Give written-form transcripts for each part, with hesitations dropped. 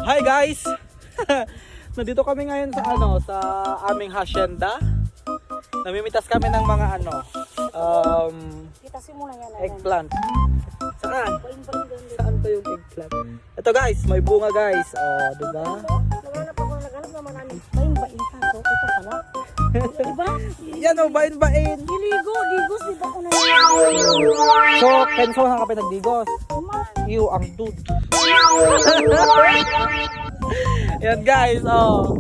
Hi guys! Nandito kami ngayon sa sa aming hacienda. Namimitas kami ng mga Kita simula yan. eggplant. Saan? Saan to yung eggplant? Ito guys, may bunga guys. Oh, diba? Naghanap naman namin. Bain-bain ka. So, ito pala. Diba? Yan o, bain-bain. Ligos, di ba ko na So, penso na ka pinagdigos. Iyo, ang dude. Yan guys, oh.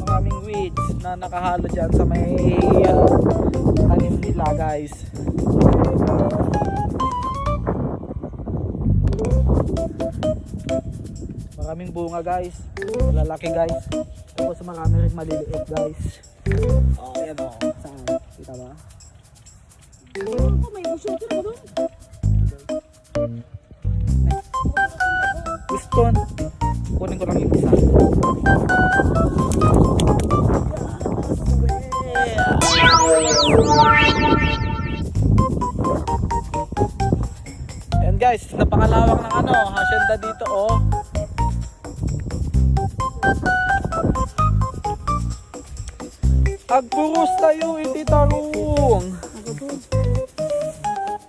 Maraming weeds na nakahalo dyan sa may tanim nila guys. Maraming bunga guys. Malalaki guys. Tapos marami rin maliliit guys. Oh, yan oh. Saan? Kita ba? may usutin mo doon. Piston. Kunin ko lang yung isa. Ayan guys, napakalawak ng hacienda dito oh. Agpuros tayo, hindi tarong.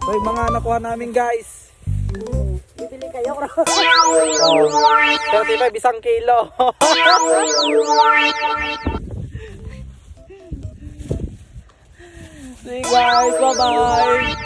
So yung mga nakuha namin guys. Bibili kayo. 35 isang kilo. See you guys, bye bye.